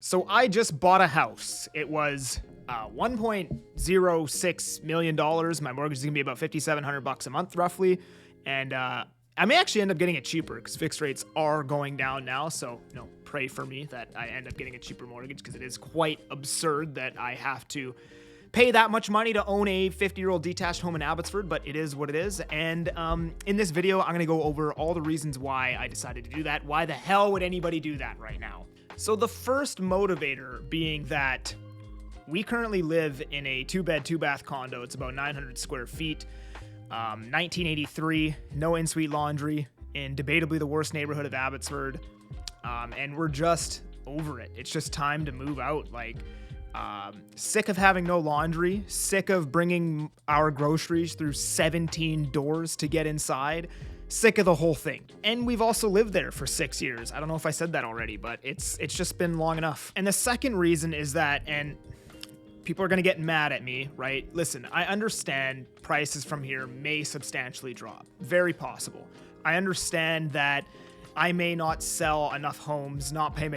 So I just bought a house. It was $1.06 million. My mortgage is gonna be about $5,700 a month roughly. And I may actually end up getting it cheaper because fixed rates are going down now. So, pray for me that I end up getting a cheaper mortgage because it is quite absurd that I have to pay that much money to own a 50-year-old detached home in Abbotsford, but it is what it is. And in this video, I'm gonna go over all the reasons why I decided to do that. Why the hell would anybody do that right now? So the first motivator being that we currently live in a 2-bed, 2-bath condo. It's about 900 square feet, 1983, no in-suite laundry, in debatably the worst neighborhood of Abbotsford. And we're just over it. It's just time to move out. Sick of having no laundry, sick of bringing our groceries through 17 doors to get inside. Sick of the whole thing. And we've also lived there for 6 years. I don't know if I said that already, but it's just been long enough. And the second reason is that, and people are gonna get mad at me, right? Listen, I understand prices from here may substantially drop. Very possible. I understand that I may not sell enough homes, not pay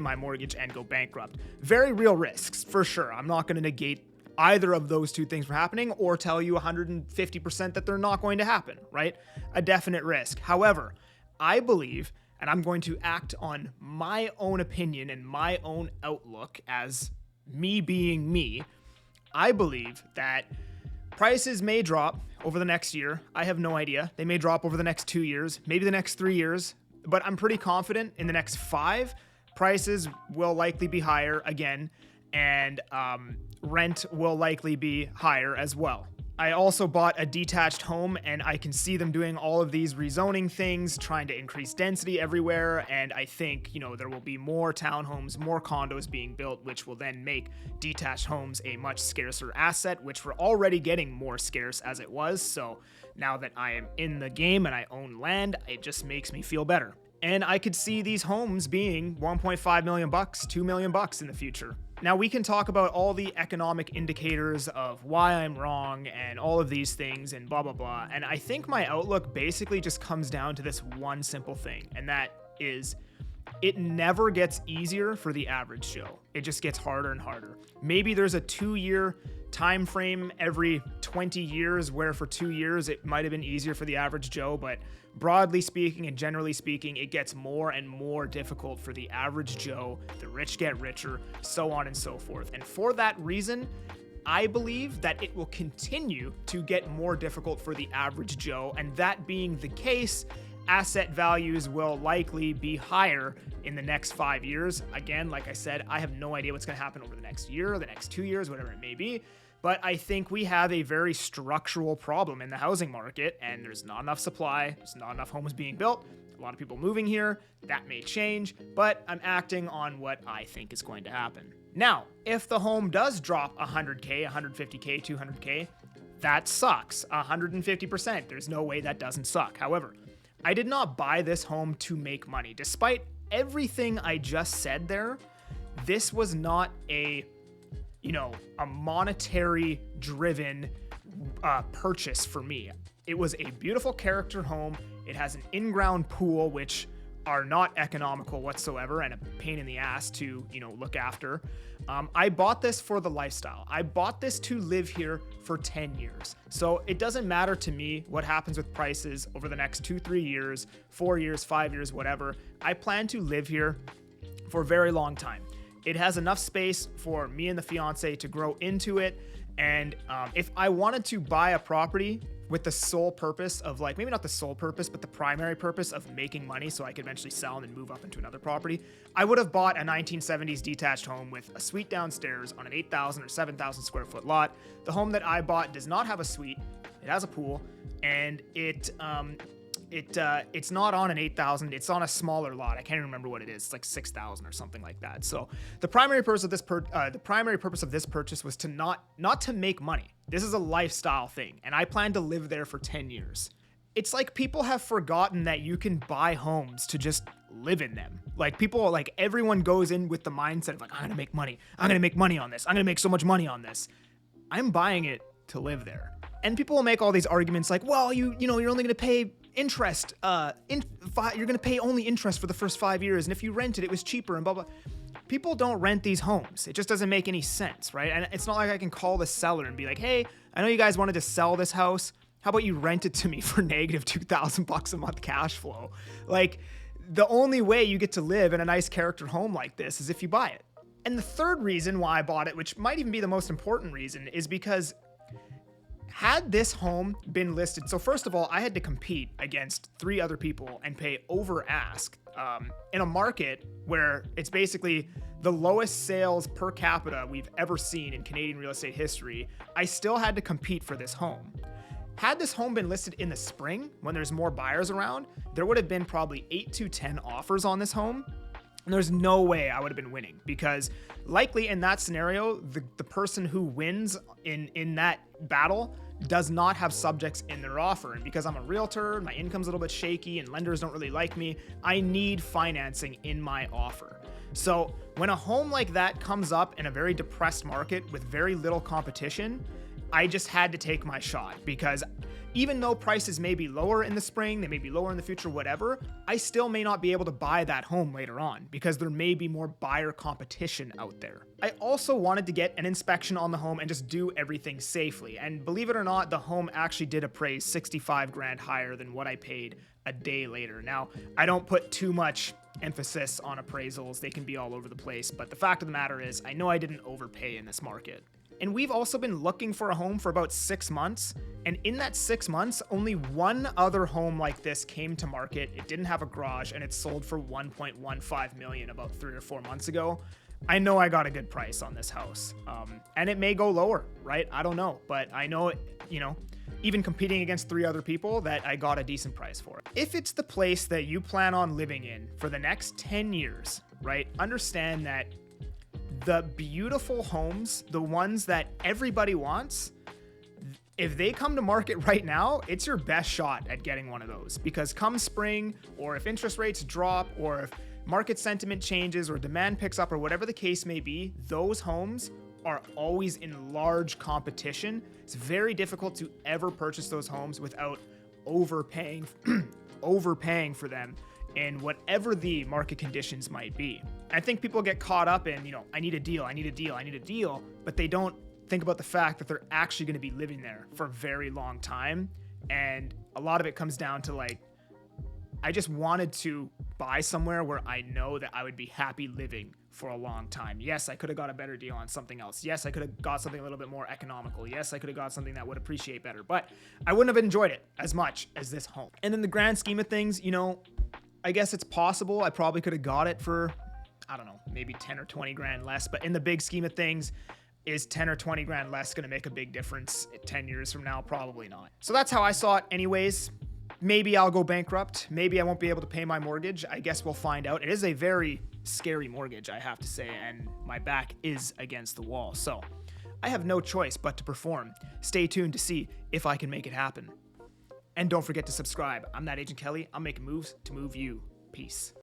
my mortgage, and go bankrupt. Very real risks, for sure. I'm not gonna negate either of those two things from happening or tell you 150% that they're not going to happen, right? A definite risk. However, I believe, and I'm going to act on my own opinion and my own outlook as me being me, I believe that prices may drop over the next year. I have no idea. They may drop over the next 2 years, maybe the next 3 years, but I'm pretty confident in the next 5, prices will likely be higher again, and rent will likely be higher as well. I also bought a detached home, and I can see them doing all of these rezoning things, trying to increase density everywhere, and I think, there will be more townhomes, more condos being built, which will then make detached homes a much scarcer asset, which we're already getting more scarce as it was. So now that I am in the game and I own land, it just makes me feel better. And I could see these homes being $1.5 million, $2 million in the future. Now we can talk about all the economic indicators of why I'm wrong and all of these things and blah, blah, blah. And I think my outlook basically just comes down to this one simple thing. And that is, it never gets easier for the average Joe. It just gets harder and harder. Maybe there's a 2-year time frame every 20 years where for 2 years it might have been easier for the average Joe, but broadly speaking and generally speaking, it gets more and more difficult for the average Joe. The rich get richer, so on and so forth. And for that reason, I believe that it will continue to get more difficult for the average Joe, and that being the case, asset values will likely be higher in the next 5 years. Again, like I said, I have no idea what's going to happen over the next year or the next 2 years, whatever it may be. But I think we have a very structural problem in the housing market, and there's not enough supply. There's not enough homes being built. A lot of people moving here. That may change, but I'm acting on what I think is going to happen. Now, if the home does drop 100K, 150K, 200K, that sucks. 150%. There's no way that doesn't suck. However, I did not buy this home to make money. Despite everything I just said there, this was not a monetary driven purchase for me. It was a beautiful character home. It has an in-ground pool, which are not economical whatsoever and a pain in the ass to, look after. I bought this for the lifestyle. I bought this to live here for 10 years. So it doesn't matter to me what happens with prices over the next 2-3 years, 4 years, 5 years, whatever. I plan to live here for a very long time. It has enough space for me and the fiance to grow into it. And if I wanted to buy a property with the sole purpose of maybe not the sole purpose, but the primary purpose of making money so I could eventually sell and then move up into another property, I would have bought a 1970s detached home with a suite downstairs on an 8,000 or 7,000 square foot lot. The home that I bought does not have a suite. It has a pool, and it's not on an 8,000. It's on a smaller lot. I can't even remember what it is. It's like 6,000 or something like that. So the primary purpose of this purchase was to not to make money. This is a lifestyle thing, and I plan to live there for 10 years. It's like people have forgotten that you can buy homes to just live in them. Everyone goes in with the mindset of I'm gonna make money. I'm gonna make money on this. I'm gonna make so much money on this. I'm buying it to live there. And people will make all these arguments like, well, you're only gonna pay interest. You're gonna pay only interest for the first 5 years, and if you rent it, it was cheaper and blah blah. People don't rent these homes. It just doesn't make any sense, right? And it's not like I can call the seller and be like, hey, I know you guys wanted to sell this house. How about you rent it to me for negative $2,000 a month cash flow? Like, the only way you get to live in a nice character home like this is if you buy it. And the third reason why I bought it, which might even be the most important reason, is because had this home been listed, so first of all, I had to compete against 3 other people and pay over ask in a market where it's basically the lowest sales per capita we've ever seen in Canadian real estate history. I still had to compete for this home. Had this home been listed in the spring when there's more buyers around, there would have been probably 8 to 10 offers on this home. And there's no way I would have been winning, because likely in that scenario, the person who wins in that battle does not have subjects in their offer. And because I'm a realtor, my income's a little bit shaky and lenders don't really like me, I need financing in my offer. So when a home like that comes up in a very depressed market with very little competition, I just had to take my shot, because even though prices may be lower in the spring, they may be lower in the future, whatever, I still may not be able to buy that home later on because there may be more buyer competition out there. I also wanted to get an inspection on the home and just do everything safely. And believe it or not, the home actually did appraise 65 grand higher than what I paid a day later. Now, I don't put too much emphasis on appraisals. They can be all over the place. But the fact of the matter is, I know I didn't overpay in this market. And we've also been looking for a home for about 6 months. And in that 6 months, only one other home like this came to market. It didn't have a garage and it sold for $1.15 million about 3 or 4 months ago. I know I got a good price on this house. And it may go lower, right? I don't know. But I know, even competing against 3 other people, that I got a decent price for it. If it's the place that you plan on living in for the next 10 years, right? Understand that the beautiful homes, the ones that everybody wants, if they come to market right now, it's your best shot at getting one of those. Because come spring, or if interest rates drop, or if market sentiment changes, or demand picks up, or whatever the case may be, those homes are always in large competition. It's very difficult to ever purchase those homes without overpaying for them in whatever the market conditions might be. I think people get caught up in, I need a deal, but they don't think about the fact that they're actually going to be living there for a very long time. And a lot of it comes down to I just wanted to buy somewhere where I know that I would be happy living for a long time. Yes, I could have got a better deal on something else. Yes, I could have got something a little bit more economical. Yes, I could have got something that would appreciate better, but I wouldn't have enjoyed it as much as this home. And in the grand scheme of things, I guess it's possible I probably could have got it for, I don't know, maybe 10 or 20 grand less. But in the big scheme of things, is 10 or 20 grand less going to make a big difference 10 years from now? Probably not. So that's how I saw it anyways. Maybe I'll go bankrupt. Maybe I won't be able to pay my mortgage. I guess we'll find out. It is a very scary mortgage, I have to say, and my back is against the wall. So I have no choice but to perform. Stay tuned to see if I can make it happen. And don't forget to subscribe. I'm that Agent Kelly. I'm making moves to move you. Peace.